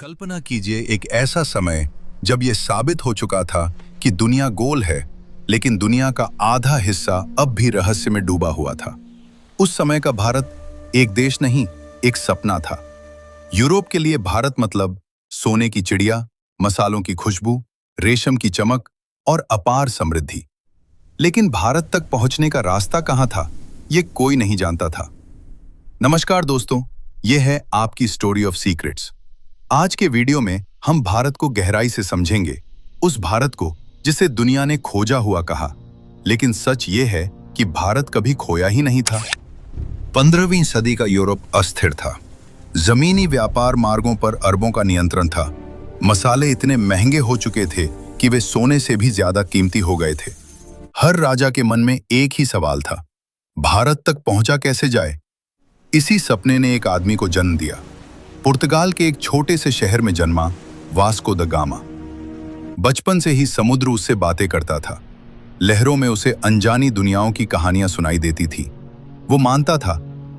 कल्पना कीजिए एक ऐसा समय जब यह साबित हो चुका था कि दुनिया गोल है, लेकिन दुनिया का आधा हिस्सा अब भी रहस्य में डूबा हुआ था। उस समय का भारत एक देश नहीं, एक सपना था। यूरोप के लिए भारत मतलब सोने की चिड़िया, मसालों की खुशबू, रेशम की चमक और अपार समृद्धि। लेकिन भारत तक पहुंचने का रास्ता कहां था, यह कोई नहीं जानता था। नमस्कार दोस्तों, यह है आपकी स्टोरी ऑफ सीक्रेट्स। आज के वीडियो में हम भारत को गहराई से समझेंगे, उस भारत को जिसे दुनिया ने खोजा हुआ कहा, लेकिन सच ये है कि भारत कभी खोया ही नहीं था। 15वीं सदी का यूरोप अस्थिर था। जमीनी व्यापार मार्गों पर अरबों का नियंत्रण था। मसाले इतने महंगे हो चुके थे कि वे सोने से भी ज्यादा कीमती हो गए थे। हर राजा के मन में एक ही सवाल था, भारत तक पहुंचा कैसे जाए। इसी सपने ने एक आदमी को जन्म दिया। पुर्तगाल के एक छोटे से शहर में जन्मा वास्को द गामा। बचपन से ही समुद्र उससे बातें करता था। लहरों में उसे अनजानी दुनियाओं की कहानियां सुनाई देती थी। वो मानता था,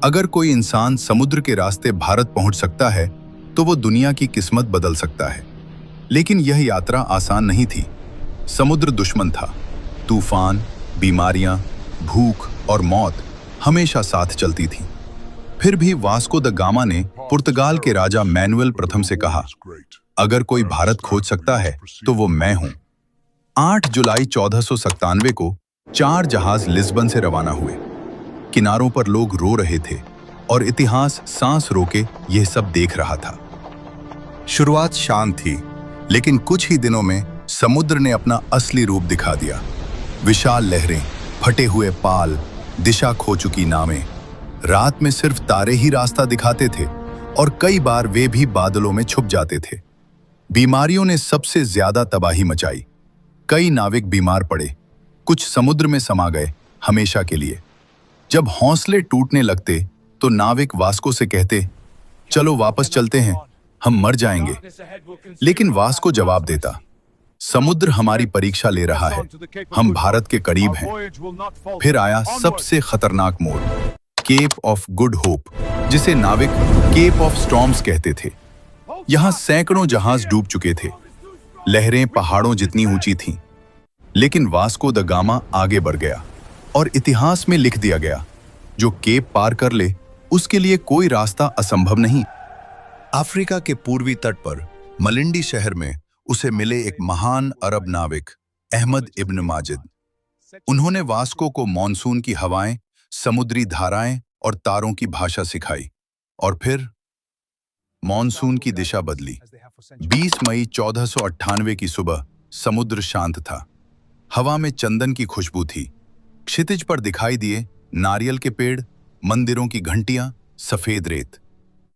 अगर कोई इंसान समुद्र के रास्ते भारत पहुंच सकता है तो वो दुनिया की किस्मत बदल सकता है। लेकिन यह यात्रा आसान नहीं थी। समुद्र दुश्मन था। तूफान, बीमारियां, भूख और मौत हमेशा साथ चलती थी। फिर भी वास्को द गामा ने पुर्तगाल के राजा मैनुअल प्रथम से कहा, अगर कोई भारत खोज सकता है तो वो मैं हूं। 8 जुलाई 1497 को 4 जहाज लिस्बन से रवाना हुए। किनारों पर लोग रो रहे थे और इतिहास सांस रोके यह सब देख रहा था। शुरुआत शांत थी, लेकिन कुछ ही दिनों में समुद्र ने अपना असली रूप दिखा दिया। विशाल लहरें, फटे हुए पाल, दिशा खो चुकी नावें। रात में सिर्फ तारे ही रास्ता दिखाते थे और कई बार वे भी बादलों में छुप जाते थे। बीमारियों ने सबसे ज्यादा तबाही मचाई। कई नाविक बीमार पड़े, कुछ समुद्र में समा गए हमेशा के लिए। जब हौसले टूटने लगते तो नाविक वास्को से कहते, चलो वापस चलते हैं, हम मर जाएंगे। लेकिन वास्को जवाब देता, समुद्र हमारी परीक्षा ले रहा है, हम भारत के करीब हैं। फिर आया सबसे खतरनाक मोड़, केप ऑफ गुड होप, जिसे नाविक केप ऑफ स्टॉर्म्स कहते थे। यहां सैकड़ों जहाज डूब चुके थे। लहरें पहाड़ों जितनी ऊंची थीं। लेकिन वास्को द गामा आगे बढ़ गया और इतिहास में लिख दिया गया, जो केप पार कर ले उसके लिए कोई रास्ता असंभव नहीं। अफ्रीका के पूर्वी तट पर मलिंडी शहर में उसे मिले एक महान अरब नाविक अहमद इब्न माजिद। उन्होंने वास्को को मॉनसून की हवाएं, समुद्री धाराएं और तारों की भाषा सिखाई। और फिर मॉनसून की दिशा बदली। 20 मई 1498 की सुबह समुद्र शांत था। हवा में चंदन की खुशबू थी। क्षितिज पर दिखाई दिए नारियल के पेड़, मंदिरों की घंटियां, सफेद रेत।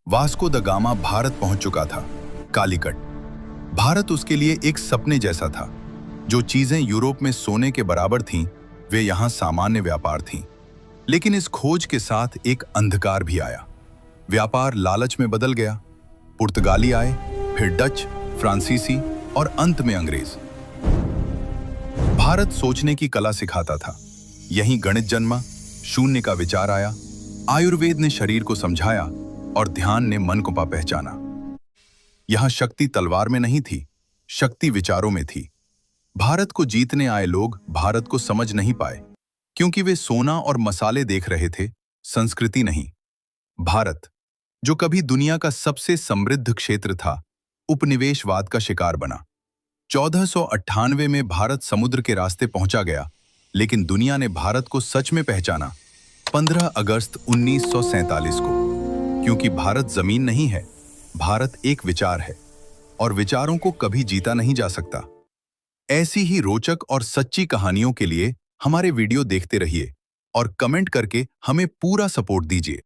वास्को द गामा भारत पहुंच चुका था। कालीकट भारत उसके लिए एक सपने जैसा था। जो चीजें यूरोप में सोने के बराबर थीं, वे यहां सामान्य व्यापार थीं। लेकिन इस खोज के साथ एक अंधकार भी आया। व्यापार लालच में बदल गया। पुर्तगाली आए, फिर डच, फ्रांसीसी और अंत में अंग्रेज। भारत सोचने की कला सिखाता था। यहीं गणित जन्मा, शून्य का विचार आया। आयुर्वेद ने शरीर को समझाया और ध्यान ने मन को पहचाना। यहां शक्ति तलवार में नहीं थी, शक्ति विचारों में थी। भारत को जीतने आए लोग भारत को समझ नहीं पाए, क्योंकि वे सोना और मसाले देख रहे थे, संस्कृति नहीं। भारत, जो कभी दुनिया का सबसे समृद्ध क्षेत्र था, उपनिवेशवाद का शिकार बना। 1498 में भारत समुद्र के रास्ते पहुंचा गया, लेकिन दुनिया ने भारत को सच में पहचाना 15 अगस्त 1947 को। क्योंकि भारत जमीन नहीं है, भारत एक विचार है, और विचारों को कभी जीता नहीं जा सकता। ऐसी ही रोचक और सच्ची कहानियों के लिए हमारे वीडियो देखते रहिए और कमेंट करके हमें पूरा सपोर्ट दीजिए।